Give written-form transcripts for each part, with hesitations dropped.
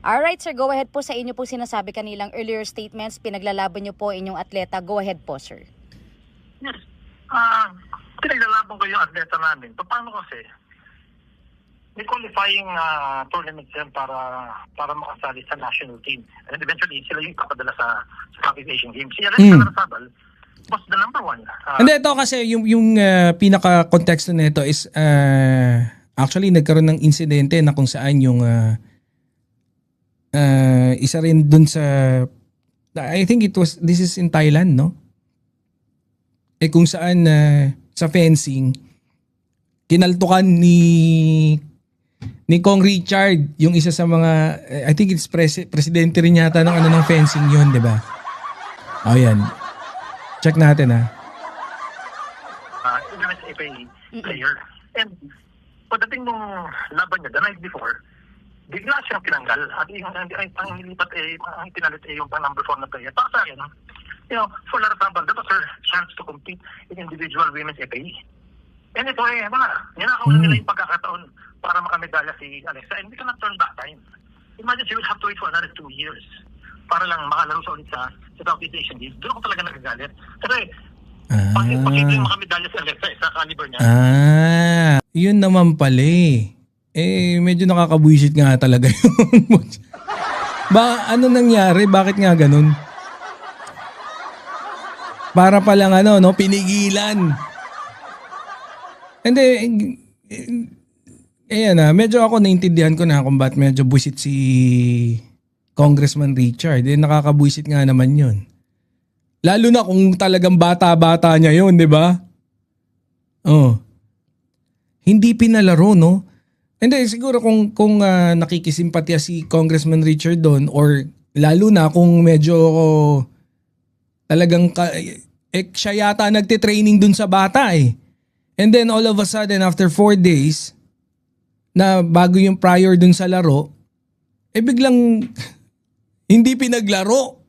Alright sir, go ahead po sa inyo po sinasabi kanilang earlier statements, pinaglalaban niyo po inyong atleta. Go ahead po sir. Yes. Pinaglalaban ko yung atleta namin. Paano kasi? May qualifying tournaments yan para makasali sa national team. And eventually, sila yung ipapadala sa Southeast Asian Games. Si Alexa Larrazabal was the number one. Hindi, ito kasi yung pinaka-konteksto nito is actually nagkaroon ng insidente na kung saan yung isa rin dun sa I think this is in Thailand, no? Kung saan sa fencing kinaltukan ni Kong Richard, yung isa sa mga I think it's presidente rin yata ng fencing yun, di ba? Oh, yan. Check natin MSFA player. And pagdating nung laban niya the night before, bigla siyang tinanggal at ang nilipat ang tinalit yung pang number 4 na player. Para sa akin, for Larrazabal, that was her chance to compete in individual women's FA. And ito ninakaw na nila yung pagkakataon para makamedalya si Alexa. And we cannot turn back time. Imagine she will have to wait for another 2 years para lang makalaro siya ulit sa Southeast Asian Games. Doon ako talaga nagagalit. Kasi pag hindi makamedalya si Alexa sa caliber niya. Yun naman pala medyo nakakabwisit nga talaga yun. Ano nangyari? Bakit nga ganun? Para palang pinigilan. Hindi, medyo ako naintindihan ko na kung ba't medyo buwisit si Congressman Richard. Nakakabwisit nga naman yun. Lalo na kung talagang bata-bata niya yun, di ba? Hindi pinalaro, no? Hindi, siguro kung nakikisimpatya si Congressman Richard doon or lalo na kung medyo talagang siya yata nagtitraining doon sa bata And then all of a sudden after 4 days na bago yung prior dun sa laro, biglang hindi pinaglaro.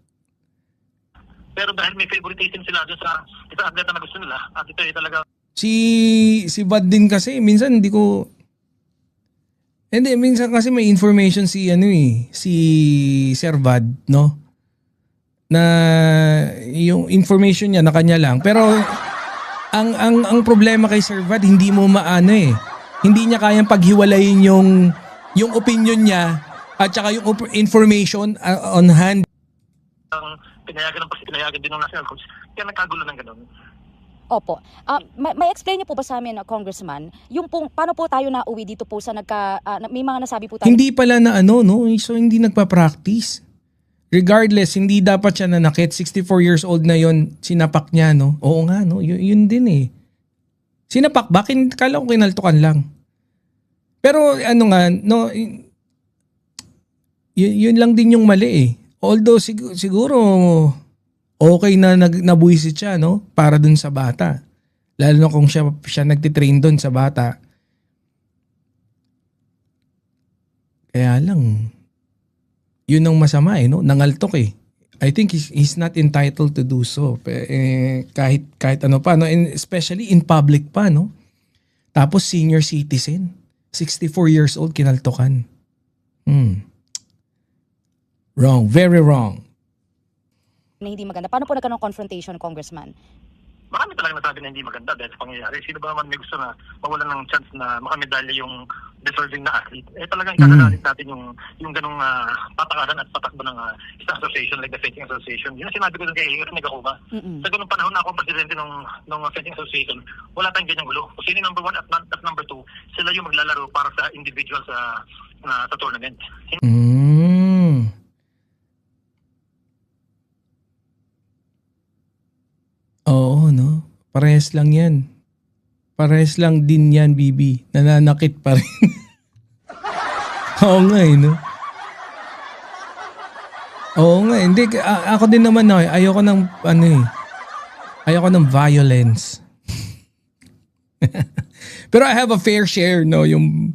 Pero dahil may favoritism sila doon sa atleta na gusto nila, at ito talaga Si Vad din kasi minsan minsan kasi may information si Sir Vad, no? Na yung information niya na kanya lang. Pero ang problema kay Sir Vad, hindi mo hindi niya kayang paghiwalayin yung opinion niya at saka yung information on hand. Pinayagan din ng national coach. Kaya nagkagulo ng ganun. Opo. May explain niyo po ba sa amin, Congressman, yung paano po tayo nauwi dito po sa may mga nasabi po tayo? Hindi pala na so hindi nagpa-practice. Regardless, hindi dapat siya nanakit. 64 years old na yon, sinapak niya, no? Oo nga, no? Yun din Sinapak ba? Kala ko kinaltukan lang. Pero yun lang din yung mali Although siguro okay na nabuisit siya, no? Para dun sa bata. Lalo na kung siya nagtitrain dun sa bata. Kaya lang, yun ang masama no? Nangaltok I think he's not entitled to do so. Kahit ano pa, no? And especially in public pa, no? Tapos senior citizen. 64 years old, kinaltokan. Wrong. Very wrong. Na hindi maganda. Paano po nagkaroon ng confrontation, Congressman? Marami talaga nasabi na hindi maganda dahil sa pangyayari. Sino ba naman may gusto na mawalan ng chance na makamedalya yung deserving na athlete? Talagang ikakagalit natin yung ganong patakaran at patakbo ng isang association like the Fencing Association. Yun ang sinabi ko doon kay Rinig Akuba. Sa ganong panahon na ako presidente ng Fencing Association, wala tayong ganyang gulo. Kung sino number 1 at number 2, sila yung maglalaro para sa individual sa tournament. Oo, no? Parehas lang yan. Parehas lang din yan, Bibi. Nananakit pa rin. Oo nga no? Oo nga hindi. Ako din naman ayoko ng ayoko ng violence. Pero I have a fair share, no? Yung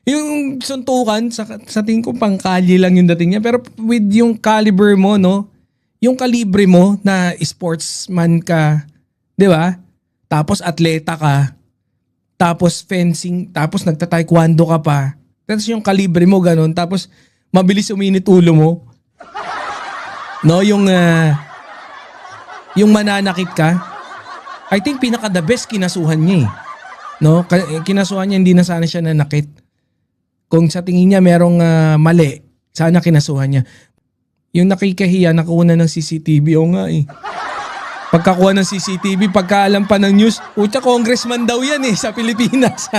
yung suntukan, sa tingin ko pangkalye lang yung dating niya. Pero with yung caliber mo, no? Yung kalibre mo na sportsman ka, di ba? Tapos atleta ka, tapos fencing, tapos nagta-taekwondo ka pa. Tapos yung kalibre mo ganun, tapos mabilis uminit ulo mo. No, yung mananakit ka. I think pinaka the best kinasuhan niya eh. No, kinasuhan niya, hindi na sana siya nanakit. Kung sa tingin niya merong mali, sana kinasuhan niya. Yung nakikahiya, nakuha na ng CCTV, o nga eh. Pagkakuha ng CCTV, pagkaalam pa ng news, utya congressman daw yan eh sa Pilipinas.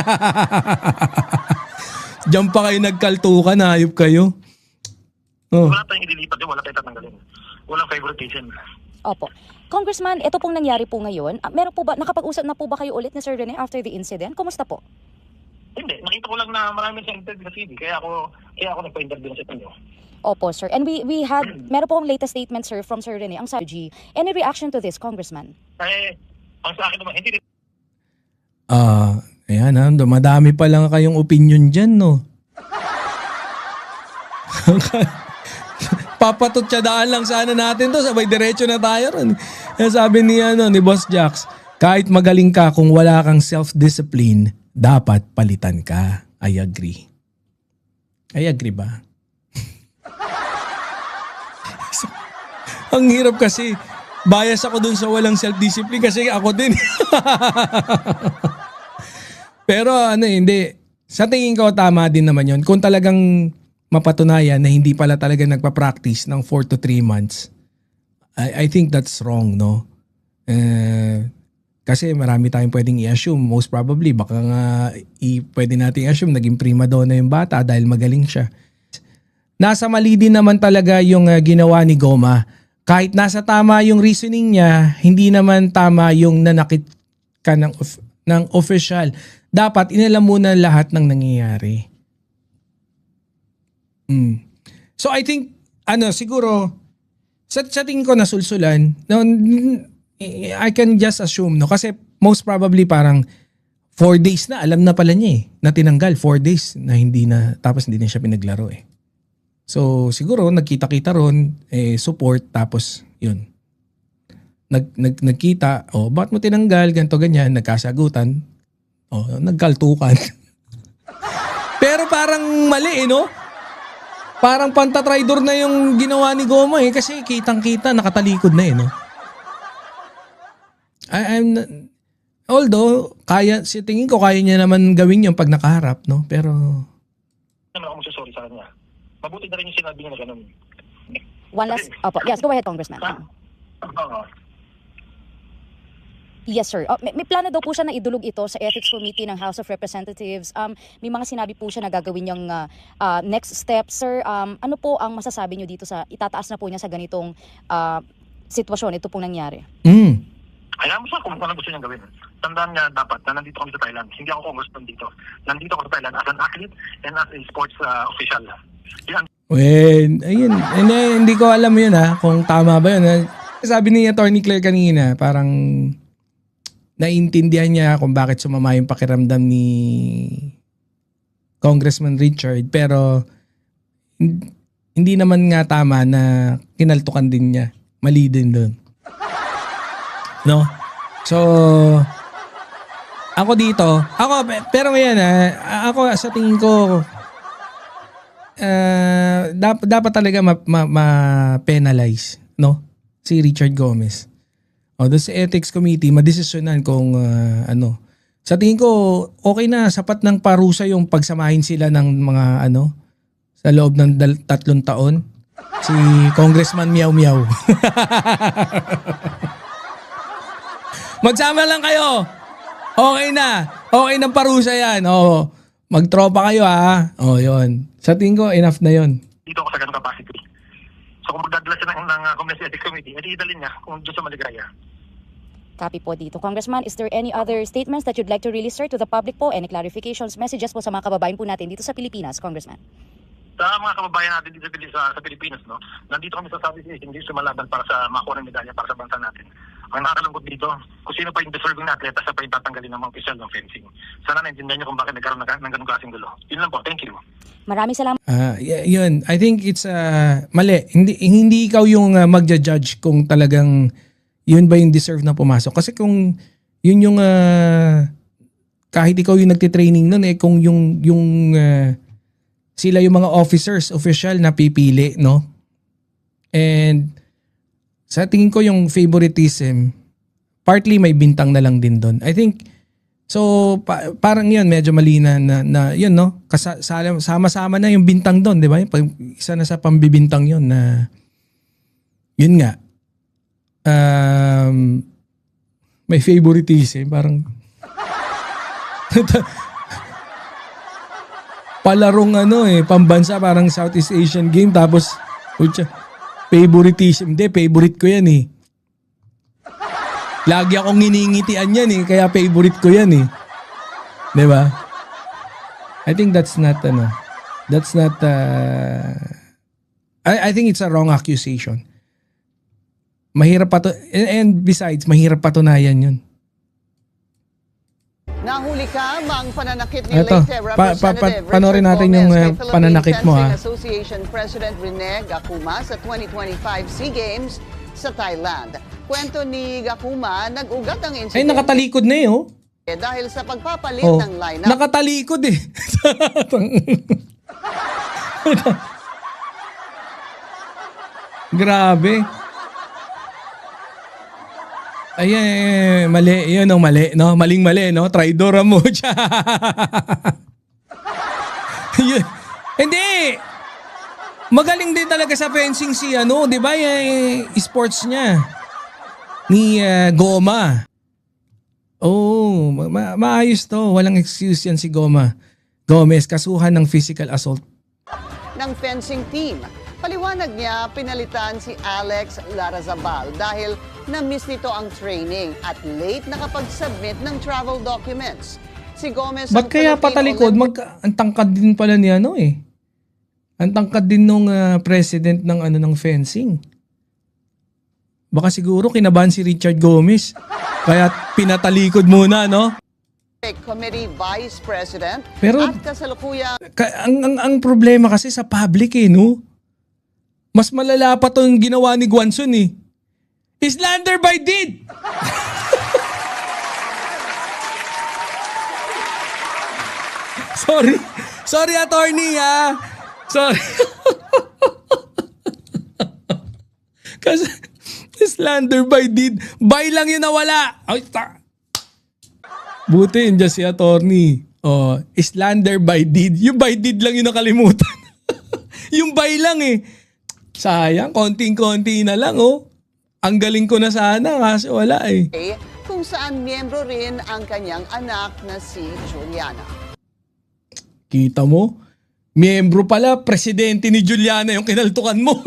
Diyan pa kayo nagkaltukan, hayop kayo. Oh. Wala tayong ililipat yun, wala tayong tatanggalin. Walang favoritism. Opo. Congressman, ito pong nangyari po ngayon. Meron po ba, nakapag-usap na po ba kayo ulit ni Sir Rene after the incident? Kumusta po? Hindi, nakita ko lang na maraming sa interview sa TV, kaya ako nagpa-interview sa inyo. Opo, sir. And we had, meron po ang latest statement, sir, from Sir Rene, ang sabi. Any reaction to this, Congressman? Ang sa akin naman, hindi rin. Ayan ha, madami pa lang kayong opinion dyan, no? Papatutsadaan lang sana natin to, sabay diretso na tayo ron. Sabi ni Boss Jax, kahit magaling ka kung wala kang self-discipline, dapat palitan ka. I agree. I agree ba? Ang hirap kasi, bias ako dun sa walang self-discipline kasi ako din. Pero hindi. Sa tingin ko tama din naman yon. Kung talagang mapatunayan na hindi pala talaga nagpa-practice ng 4 to 3 months, I think that's wrong, no? Kasi marami tayong pwedeng i-assume. Most probably, baka nga pwede nating i-assume naging prima donna yung bata dahil magaling siya. Nasa mali din naman talaga yung ginawa ni Goma. Kahit nasa tama yung reasoning niya, hindi naman tama yung nanakit ka ng official. Dapat inalam muna lahat ng nangyayari. So I think, siguro, sa tingin ko nasulsulan, no, I can just assume, no, kasi most probably parang 4 days na, alam na pala niya na tinanggal, 4 days na tapos hindi na siya pinaglaro eh. So siguro nagkita-kita ron, support, tapos yun. Nagkita, ba't mo tinanggal, ganito ganyan, nagkasagutan, nagkaltukan. Pero parang mali no? Parang pantatraidor na yung ginawa ni Goma kasi kitang-kita, nakatalikod na no? Although, tingin ko kaya niya naman gawin yung pag nakaharap, no? Pero naman ako magsasorry sa kanya. Mabuti na rin yung sinabi niya na gano'n. One last, yes, go ahead, Congressman. Yes, sir. May plano daw po siya na idulog ito sa Ethics Committee ng House of Representatives. May mga sinabi po siya na gagawin niyang next step, sir. Ano po ang masasabi niyo dito sa itataas na po niya sa ganitong sitwasyon, ito pong nangyari? Alam mo siya kung ano gusto niyang gawin. Tandaan niya dapat na nandito kami sa Thailand. Hindi ako congressman dito. Nandito ako sa Thailand as an athlete and as a sports official. Ayun. Hindi ko alam yun kung tama ba yun. Sabi ni Attorney Claire kanina, parang naiintindihan niya kung bakit sumama yung pakiramdam ni Congressman Richard. Pero hindi naman nga tama na kinaltukan din niya. Mali din doon. No? So, pero ngayon ako sa tingin ko, dapat talaga ma-penalize, no? Si Richard Gomez. Doon sa Ethics Committee, madesisyonan kung Sa tingin ko, okay na, sapat ng parusa yung pagsamahin sila ng mga sa loob ng 3 taon. Si Congressman Meow Meow. Magsama lang kayo. Okay na. Okay ng parusa yan. Magtropa kayo yun. Sa tingin ko, enough na yun. Dito ako sa ganung capacity. So kung magdadala siya ng Communist Ethics Committee, edi idalin niya kung doon sa Maligaya. Copy po dito. Congressman, is there any other statements that you'd like to release, sir, to the public po? Any clarifications, messages po sa mga kababayan po natin dito sa Pilipinas, Congressman? Sa mga kababayan natin dito sa Pilipinas, no? Nandito kami sa Southeast Asia, hindi sumalaban para sa makuha ng medalya para sa bansa natin. Ang nakakalungkot dito, kung sino pa yung deserving na atleta, sa pa yung tatanggalin ng mga opisyal ng fencing. Sana naintindihan niyo kung bakit nagkaroon ng ganung klaseng gulo. Yun lang po. Thank you. Maraming salamat. Yun. I think it's mali. Hindi ikaw yung magja-judge kung talagang yun ba yung deserve na pumasok. Kasi kung yun yung kahit ikaw yung nagtitraining nun kung yung sila yung mga officers, official na pipili, no? And sa tingin ko yung favoritism, partly may bintang na lang din doon. I think, so parang yun, medyo mali na yun, no? Sama-sama na yung bintang doon, di ba? Isa na sa pambibintang yun na, yun nga, may favoritism, parang, palarong pambansa, parang Southeast Asian game, tapos, favoritism. Hindi, favorite ko yan eh. Lagi akong nginingitian yan eh, kaya favorite ko yan eh. Di ba? I think that's not, I think it's a wrong accusation. Mahirap and besides, mahirap patunayan yun. Nahuli ka mang pananakit ni Ito, late Representative panoorin Richard natin Gomez yung kay Philippine pananakit mo, Fencing ha. Association President Rene Gakuma sa 2025 SEA Games sa Thailand. Kwento ni Gakuma, nag-ugat ang Ay, insidente nakatalikod na eh, oh. dahil sa pagpapalit Oh, ng lineup. nakatalikod eh. Grabe. Ay, mali. Yun ang mali, no? Maling-mali, no? Traidor mo siya. Hindi. Magaling din talaga sa fencing si di ba? Sports niya. Ni Goma. Oh, maayos to. Walang excuse yan si Gomez, kasuhan ng physical assault. Ng fencing team. Paliwanag niya, pinalitan si Alex Larazabal dahil na-miss nito ang training at late nakapag-submit ng travel documents. Si Gomez Ba't kaya patalikod? Ang tangkad din pala ni Ang tangkad din nung president ng fencing. Baka siguro kinabahan si Richard Gomez. Kaya pinatalikod muna, no? Committee Vice President Pero at kasalukuyang ang problema kasi sa public no? Mas malala pa itong ginawa ni Guanzon eh. Slander by deed! Sorry. Sorry, attorney ha. Sorry. Kasi slander by deed. By lang yun nawala. Ay, buti yun dyan si attorney. Oh, slander by deed. Yung by deed lang yung nakalimutan. Yung by lang eh. Sayang, konting-konti na lang Ang galing ko na sana kasi wala eh. kung saan miyembro rin ang kanyang anak na si Juliana. Kita mo? Miyembro pala, presidente ni Juliana yung kinaltukan mo.